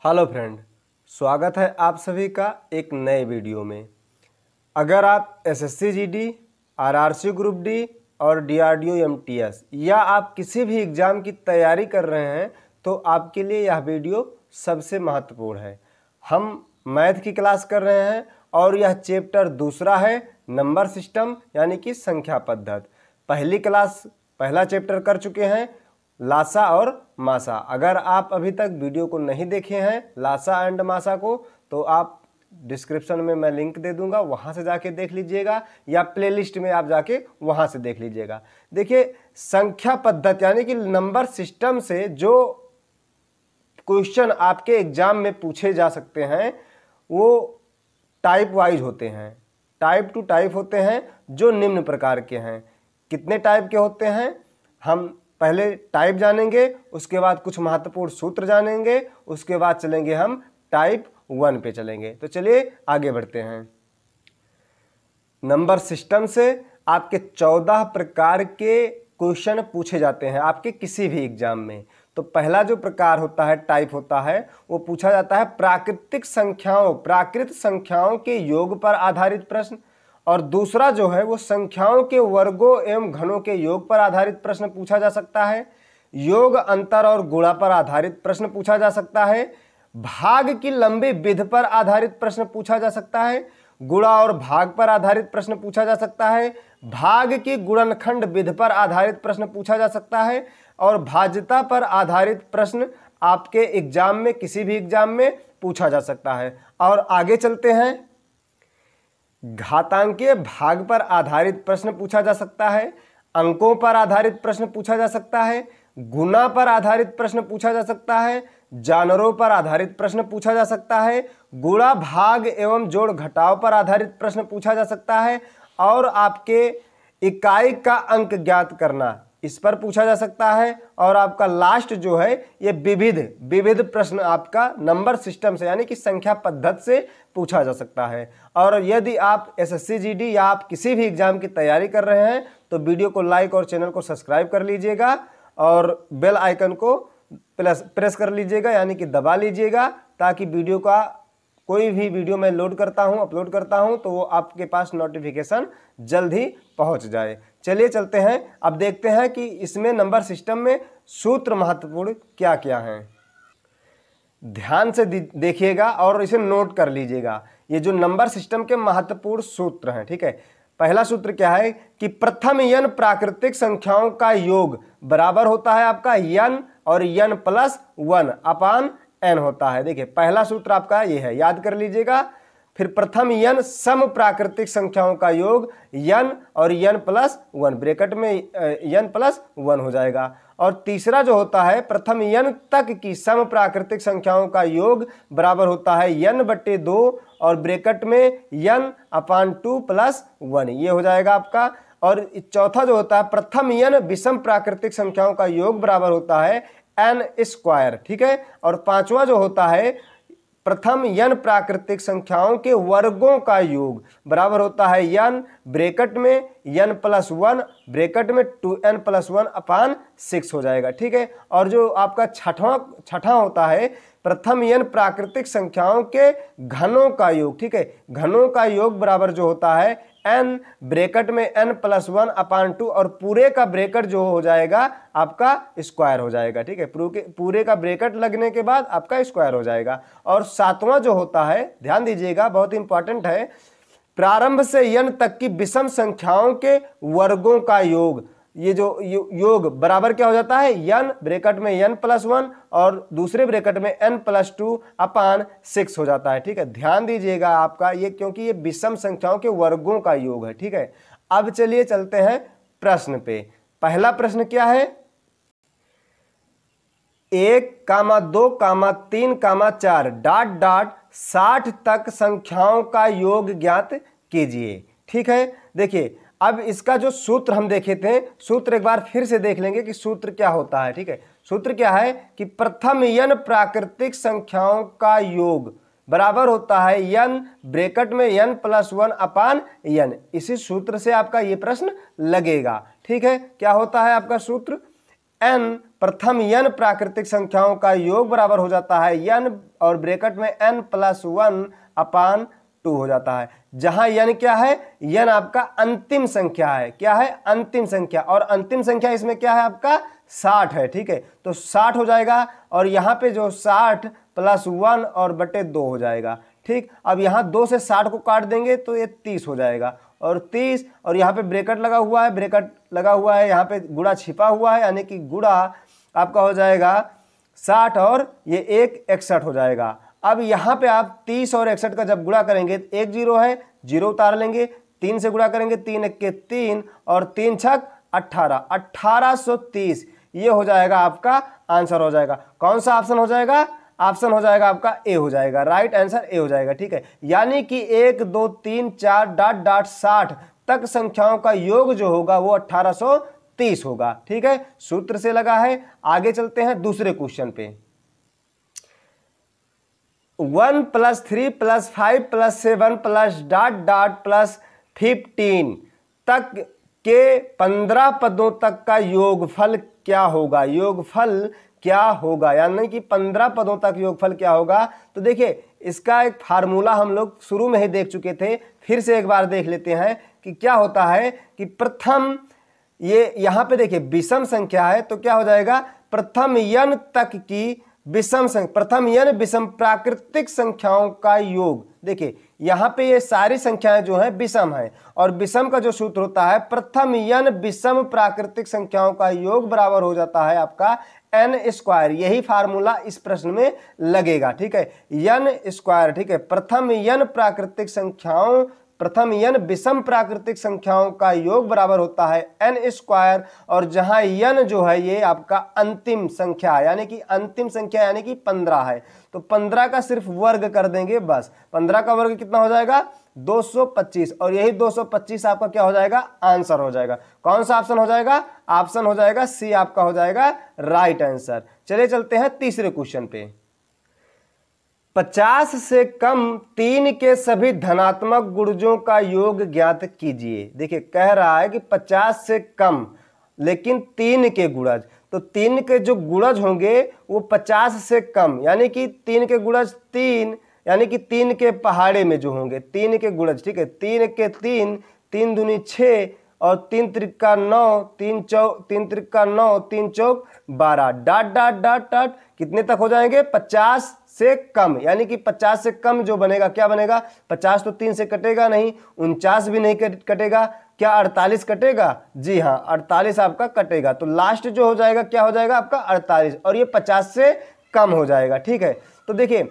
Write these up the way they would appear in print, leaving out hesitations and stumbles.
Hello friend, स्वागत है आप सभी का एक नए वीडियो में। अगर आप SSC GD, RRC group D और डीआरडीओ एमटीएस या आप किसी भी एग्ज़ाम की तैयारी कर रहे हैं तो आपके लिए यह वीडियो सबसे महत्वपूर्ण है। हम मैथ की क्लास कर रहे हैं और यह चैप्टर दूसरा है, नंबर सिस्टम यानी कि संख्या पद्धति। पहला चैप्टर कर चुके हैं लासा और मासा। अगर आप अभी तक वीडियो को नहीं देखे हैं लासा एंड मासा को, तो आप डिस्क्रिप्शन में मैं लिंक दे दूंगा, वहां से जाके देख लीजिएगा या प्लेलिस्ट में आप जाके वहां से देख लीजिएगा। देखिए, संख्या पद्धति यानी कि नंबर सिस्टम से जो क्वेश्चन आपके एग्जाम में पूछे जा सकते हैं वो टाइप वाइज होते हैं, टाइप टू टाइप होते हैं, जो निम्न प्रकार के हैं। कितने टाइप के होते हैं हम पहले टाइप जानेंगे, उसके बाद कुछ महत्वपूर्ण सूत्र जानेंगे, उसके बाद चलेंगे हम टाइप 1 पे चलेंगे। तो चलिए आगे बढ़ते हैं। नंबर सिस्टम से आपके 14 प्रकार के क्वेश्चन पूछे जाते हैं आपके किसी भी एग्जाम में। तो पहला जो प्रकार होता है, टाइप होता है, वो पूछा जाता है प्राकृत संख्याओं के योग पर आधारित प्रश्न। और दूसरा जो है वो संख्याओं के वर्गों एवं घनों के योग पर आधारित प्रश्न पूछा जा सकता है। योग, अंतर और गुणा पर आधारित प्रश्न पूछा जा सकता है। भाग की लंबी विधि पर आधारित प्रश्न पूछा जा सकता है। गुणा और भाग पर आधारित प्रश्न पूछा जा सकता है। भाग की गुणनखंड विधि पर आधारित प्रश्न पूछा जा सकता है। और भाज्यता पर आधारित प्रश्न आपके एग्जाम में, किसी भी एग्जाम में पूछा जा सकता है। और आगे चलते हैं, घातांकीय भाग पर आधारित प्रश्न पूछा जा सकता है। अंकों पर आधारित प्रश्न पूछा जा सकता है। गुणा पर आधारित प्रश्न पूछा जा सकता है। जानवरों पर आधारित प्रश्न पूछा जा सकता है। गुणा, भाग एवं जोड़ घटाव पर आधारित प्रश्न पूछा जा सकता है। और आपके इकाई का अंक ज्ञात करना, इस पर पूछा जा सकता है। और आपका लास्ट जो है ये विविध प्रश्न आपका नंबर सिस्टम से यानी कि संख्या पद्धति से पूछा जा सकता है। और यदि आप एसएससी जीडी या आप किसी भी एग्जाम की तैयारी कर रहे हैं तो वीडियो को लाइक और चैनल को सब्सक्राइब कर लीजिएगा और बेल आइकन को प्रेस कर लीजिएगा यानी कि दबा लीजिएगा, ताकि वीडियो का कोई भी वीडियो मैं अपलोड करता हूं तो वो आपके पास नोटिफिकेशन जल्द ही पहुंच जाए। चलिए चलते हैं, अब देखते हैं कि इसमें नंबर सिस्टम में सूत्र महत्वपूर्ण क्या क्या हैं। ध्यान से देखिएगा और इसे नोट कर लीजिएगा। ये जो नंबर सिस्टम के महत्वपूर्ण सूत्र हैं, ठीक है। पहला सूत्र क्या है कि प्रथम n प्राकृतिक संख्याओं का योग बराबर होता है आपका n और n+1 अपान n होता है। देखिए, पहला सूत्र आपका ये है, याद कर लीजिएगा। फिर प्रथम n सम प्राकृतिक संख्याओं का योग n और n+1 ब्रैकेट में n+1 हो जाएगा। और तीसरा जो होता है प्रथम n तक की सम प्राकृतिक संख्याओं का योग बराबर होता है n/2 और ब्रैकेट में n/2+1, ये हो जाएगा आपका। और चौथा जो होता है प्रथम n विषम प्राकृतिक संख्याओं का योग बराबर होता है n², ठीक है। और पांचवा जो होता है प्रथम n प्राकृतिक संख्याओं के वर्गों का योग बराबर होता है n ब्रैकेट में n+1 ब्रैकेट में 2n+1 अपान 6 हो जाएगा, ठीक है। और जो आपका छठा होता है प्रथम n प्राकृतिक संख्याओं के घनों का योग, ठीक है। घनों का योग बराबर जो होता है n ब्रैकेट में n+1 अपान 2 और पूरे का ब्रैकेट जो हो जाएगा आपका स्क्वायर हो जाएगा, ठीक है। पूरे का ब्रैकेट लगने के बाद आपका स्क्वायर हो जाएगा। और सातवां जो होता है, ध्यान दीजिएगा, बहुत इंपॉर्टेंट है, प्रारंभ से n तक की विषम संख्याओं के वर्गों का योग। ये जो योग बराबर क्या हो जाता है n ब्रैकेट में n+1 और दूसरे ब्रैकेट में n+2 अपान 6 हो जाता है, ठीक है। ध्यान दीजिएगा आपका ये, क्योंकि ये विषम संख्याओं के वर्गों का योग है, ठीक है। अब चलिए चलते हैं प्रश्न पे। पहला प्रश्न क्या है, 1, 2, 3, 4 ... 60 तक संख्याओं का योग ज्ञात कीजिए, ठीक है। देखिए, अब इसका जो सूत्र हम देखे थे, सूत्र एक बार फिर से देख लेंगे कि सूत्र क्या होता है, ठीक है। सूत्र क्या है कि प्रथम n प्राकृतिक संख्याओं का योग बराबर होता है n ब्रैकेट में n+1 अपान n। इसी सूत्र से आपका ये प्रश्न लगेगा, ठीक है। क्या होता है आपका सूत्र, n प्रथम n प्राकृतिक संख्याओं का योग बराबर हो जाता है n और ब्रैकेट में n+1/2 हो जाता है, जहां n क्या है, n आपका अंतिम संख्या है। क्या है? अंतिम संख्या। और अंतिम संख्या इसमें क्या है आपका 60 है। ठीक है, तो 60 हो जाएगा और यहाँ पे जो 60 + 1 और बटे 2 हो जाएगा। ठीक, अब यहाँ 2 से 60 को काट देंगे तो ये 30 हो जाएगा और 30 और यहाँ पे ब्रैकेट लगा हुआ है, ब्रैकेट लगा हुआ है, यहाँ पे गुणा छिपा हुआ है, यानी कि गुणा आपका हो जाएगा 60 और ये 1 61 हो जाएगा। अब यहाँ पे आप 30 और 61 का जब गुणा करेंगे, एक 0 है, 0 उतार लेंगे, 3 से गुणा करेंगे, 3 × 3 और 3 × 6 18, 1830 ये हो जाएगा आपका आंसर हो जाएगा। कौन सा ऑप्शन हो जाएगा? ऑप्शन हो जाएगा आपका ए हो जाएगा, राइट आंसर ए हो जाएगा। ठीक है, यानी कि 1 2 3 4 ... 60 तक संख्याओं का योग जो होगा वो 1830 होगा। ठीक है, सूत्र से लगा है। आगे चलते हैं दूसरे क्वेश्चन पे। 1 + 3 + 5 + 7 + ... 15 तक के 15 पदों तक का योगफल क्या होगा? योगफल क्या होगा, यानी कि 15 पदों तक योगफल क्या होगा? तो देखिए, इसका एक फार्मूला हम लोग शुरू में ही देख चुके थे, फिर से एक बार देख लेते हैं कि क्या होता है कि प्रथम ये यहाँ पे देखिए विषम संख्या है, तो क्या हो जाएगा? प्रथम n तक की प्रथम n विषम प्राकृतिक संख्याओं का योग। देखिए यहाँ पे ये सारी संख्याएं जो हैं विषम हैं और विषम का जो सूत्र होता है प्रथम n विषम प्राकृतिक संख्याओं का योग बराबर हो जाता है आपका n²। यही फार्मूला इस प्रश्न में लगेगा। ठीक है, n²। ठीक है, प्रथम n विषम प्राकृतिक संख्याओं का योग बराबर होता है n²। और जहां n जो है ये आपका अंतिम संख्या है, यानी कि अंतिम संख्या यानी कि 15 है, तो 15 का सिर्फ वर्ग कर देंगे बस। 15 का वर्ग कितना हो जाएगा? 225। और यही 225 आपका क्या हो जाएगा? आंसर हो जाएगा। कौन सा ऑप्शन हो जाएगा? ऑप्शन हो जाएगा सी आपका हो जाएगा राइट आंसर। चलिए चलते हैं तीसरे क्वेश्चन पे। 50 से कम 3 के सभी धनात्मक गुणजों का योग ज्ञात कीजिए। देखिए कह रहा है कि 50 से कम लेकिन 3 के गुणज, तो 3 के जो गुणज होंगे वो 50 से कम, यानी कि 3 के गुणज 3, यानी कि 3 के पहाड़े में जो होंगे 3 के गुणज। ठीक है, 3 के 3, 3 दूनी 6 और 3 त्रिका 9, 3 त्रिका 9, 3 चौक 12 ... कितने तक हो जाएंगे? 50 से कम, यानी कि 50 से कम जो बनेगा क्या बनेगा? 50 तो 3 से कटेगा नहीं, 49 भी नहीं कटेगा, क्या 48 कटेगा? जी हाँ, 48 आपका कटेगा। तो लास्ट जो हो जाएगा क्या हो जाएगा आपका? 48, और ये 50 से कम हो जाएगा। ठीक है, तो देखिए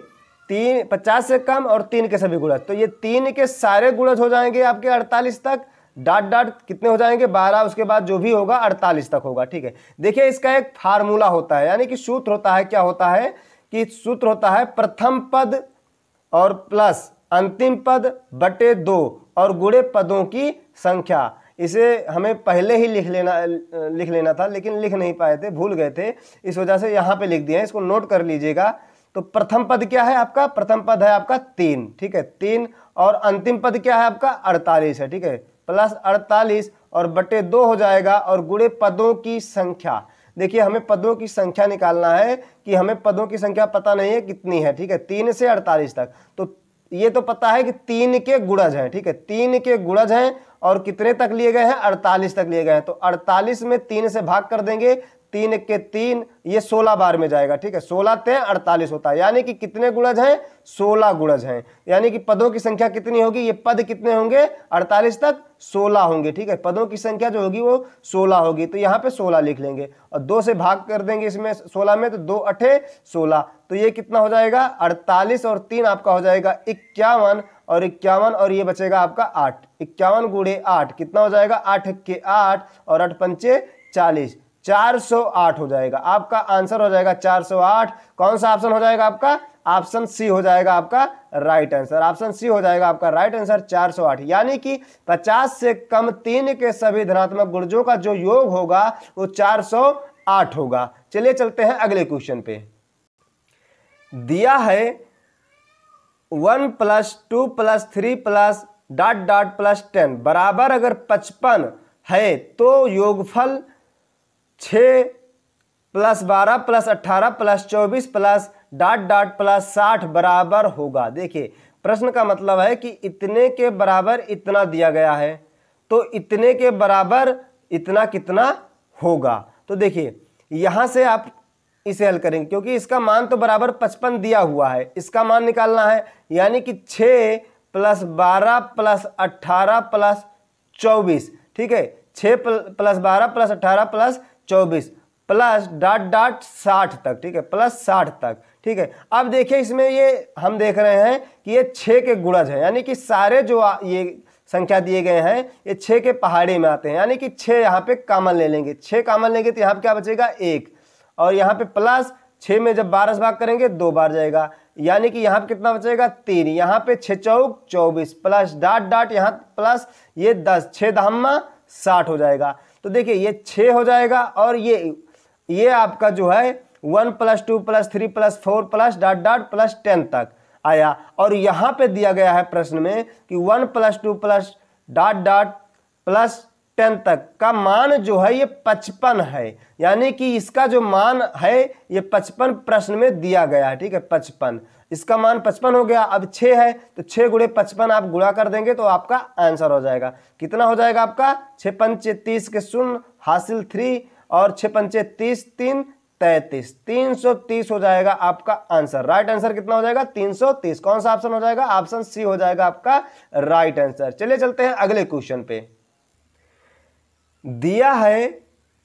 50 से कम और 3 के सभी गुणज, तो ये 3 के सारे गुणज हो जाएंगे आपके 48 तक, ... कितने हो जाएंगे? 12, उसके बाद जो भी होगा 48 तक होगा। ठीक है, देखिए इसका एक फार्मूला होता है, यानी कि सूत्र होता है। क्या होता है कि सूत्र होता है प्रथम पद और प्लस अंतिम पद बटे 2 और गुणे पदों की संख्या। इसे हमें पहले ही लिख लेना था, लेकिन लिख नहीं पाए थे, भूल गए थे, इस वजह से यहाँ पे लिख दिया है, इसको नोट कर लीजिएगा। तो प्रथम पद क्या है आपका? प्रथम पद है आपका 3। ठीक है, 3 और अंतिम पद क्या है आपका? 48 है। ठीक है, प्लस 48 और बटे 2 हो जाएगा और गुणे पदों की संख्या। देखिए हमें पदों की संख्या निकालना है कि हमें पदों की संख्या पता नहीं है कितनी है। ठीक है, 3 से 48 तक, तो ये तो पता है कि 3 के गुणज हैं। ठीक है, 3 के गुणज हैं और कितने तक लिए गए हैं? 48 तक लिए गए हैं। तो 48 में 3 से भाग कर देंगे, 3 के 3, ये 16 बार में जाएगा। ठीक है, 16 × 3 = 48 होता है, यानी कि कितने गुणज हैं? 16 गुणज हैं, यानी कि पदों की संख्या कितनी होगी? ये पद कितने होंगे? 48 तक 16 होंगे। ठीक है, पदों की संख्या जो होगी वो 16 होगी, तो यहाँ पे 16 लिख लेंगे और 2 से भाग कर देंगे इसमें 16 में, तो 2 × 8 = 16, तो ये कितना हो जाएगा? 48 और 3 आपका हो जाएगा 51 और 51 और ये बचेगा आपका 8। 51 × 8 कितना हो जाएगा? 8 के 8 और 8 पंचे 40, 408 हो जाएगा। आपका आंसर हो जाएगा 408। कौन सा ऑप्शन हो जाएगा आपका? ऑप्शन सी हो जाएगा आपका राइट आंसर। ऑप्शन सी हो जाएगा आपका राइट आंसर 408, यानी कि 50 से कम 3 के सभी धनात्मक गुणजों का जो योग होगा वो 408 होगा। चलिए चलते हैं अगले क्वेश्चन पे। दिया है 1 + 2 + 3 + ... +10 बराबर अगर 55 है तो योगफल 6 +12 +18 +24 प्लस डॉट डॉट प्लस 60 बराबर होगा। देखिए प्रश्न का मतलब है कि इतने के बराबर इतना दिया गया है, तो इतने के बराबर इतना कितना होगा। तो देखिए यहां से आप इसे हल करेंगे, क्योंकि इसका मान तो बराबर 55 दिया हुआ है, इसका मान निकालना है, यानी कि 6 + 12 + 18 + 24, ठीक है, 6 + 12 + 18 + 24 प्लस डॉट डॉट 60 तक, ठीक है, +60 तक, ठीक है। अब देखिए इसमें ये हम देख रहे हैं कि ये 6 के गुणज है, यानी कि सारे जो ये संख्या दिए गए हैं ये 6 के पहाड़े में आते हैं, यानी कि 6 यहाँ पे कॉमन ले लेंगे, 6 कॉमन लेंगे तो यहाँ पे क्या बचेगा 1, और यहाँ पे प्लस 6 में जब 12 से भाग करेंगे 2 बार जाएगा, यानी कि यहाँ पे कितना बचेगा 3, यहाँ पे 6 चौक 24 प्लस डॉट डॉट यहाँ प्लस ये 10, 6 दहम्मा 60 हो जाएगा। तो देखिए ये 6 हो जाएगा, और ये आपका जो है 1 + 2 + 3 + 4 प्लस डॉट डॉट प्लस 10 तक आया। और यहाँ पे दिया गया है प्रश्न में कि 1 + 2 प्लस डॉट डॉट प्लस 10 तक का मान जो है ये 55 है, यानी कि इसका जो मान है ये 55 प्रश्न में दिया गया है, ठीक है, 55, इसका मान 55 हो गया। अब 6 है तो 6 × 55 आप गुणा कर देंगे तो आपका आंसर हो जाएगा, कितना हो जाएगा आपका 6 × 5 = 30 के शून्य हासिल 3, और 6 × 5 = 30, 3 33, 330 हो जाएगा आपका आंसर। राइट आंसर कितना हो जाएगा 330। कौन सा ऑप्शन हो जाएगा, ऑप्शन सी हो जाएगा आपका राइट आंसर। चलिए चलते हैं अगले क्वेश्चन पे। दिया है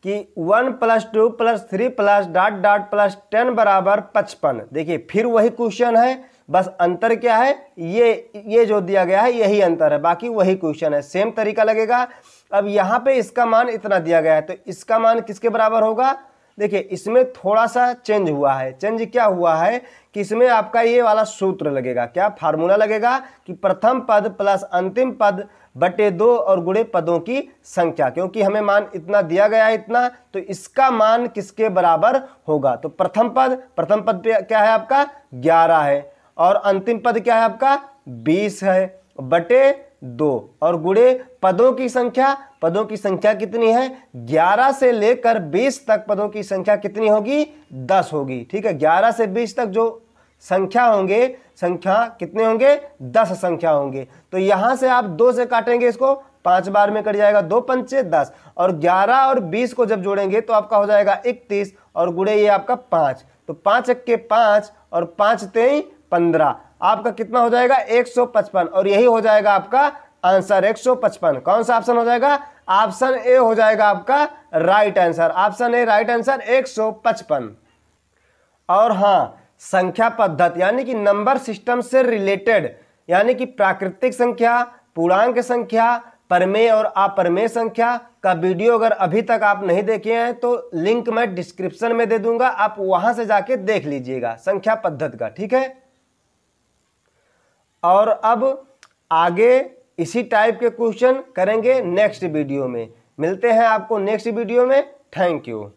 कि 1 + 2 + 3 प्लस डॉट डॉट प्लस 10 बराबर 55। देखिए फिर वही क्वेश्चन है, बस अंतर क्या है, ये जो दिया गया है यही अंतर है, बाकी वही क्वेश्चन है, सेम तरीका लगेगा। अब यहाँ पे इसका मान इतना दिया गया है, तो इसका मान किसके बराबर होगा। देखिए इसमें थोड़ा सा चेंज हुआ है। चेंज क्या हुआ है कि इसमें आपका ये वाला सूत्र लगेगा, क्या फार्मूला लगेगा कि प्रथम पद प्लस अंतिम पद बटे 2 और गुणे पदों की संख्या, क्योंकि हमें मान इतना दिया गया है इतना, तो इसका मान किसके बराबर होगा। तो प्रथम पद क्या है आपका 11 है, और अंतिम पद क्या है आपका 20 है, बटे 2 और गुणे पदों की संख्या कितनी है 11 से लेकर 20 तक पदों की संख्या कितनी होगी 10 होगी, ठीक है। 11 से 20 तक जो संख्या कितने होंगे 10 संख्या होंगे। तो यहां से आप 2 से काटेंगे, इसको 5 बार में कट जाएगा, 2 × 5 = 10, और 11 और 20 को जब जोड़ेंगे तो आपका हो जाएगा 31, और गुणे ये आपका 5, तो 5 × 1 = 5 और 5 × 3 = 15, आपका कितना हो जाएगा 155, और यही हो जाएगा आपका आंसर 155। कौन सा ऑप्शन हो जाएगा, ऑप्शन ए हो जाएगा आपका right answer, option A right answer 155। और हाँ, संख्या पद्धति यानी कि नंबर सिस्टम से रिलेटेड, यानी कि प्राकृतिक संख्या, पूर्णांक संख्या, परमेय और अपरमेय संख्या का वीडियो अगर अभी तक आप नहीं देखे हैं तो लिंक मैं डिस्क्रिप्शन में दे दूंगा, आप वहां से जाके देख लीजिएगा संख्या पद्धति का, ठीक है। और अब आगे इसी टाइप के क्वेश्चन करेंगे नेक्स्ट वीडियो में। मिलते हैं आपको नेक्स्ट वीडियो में। Thank you.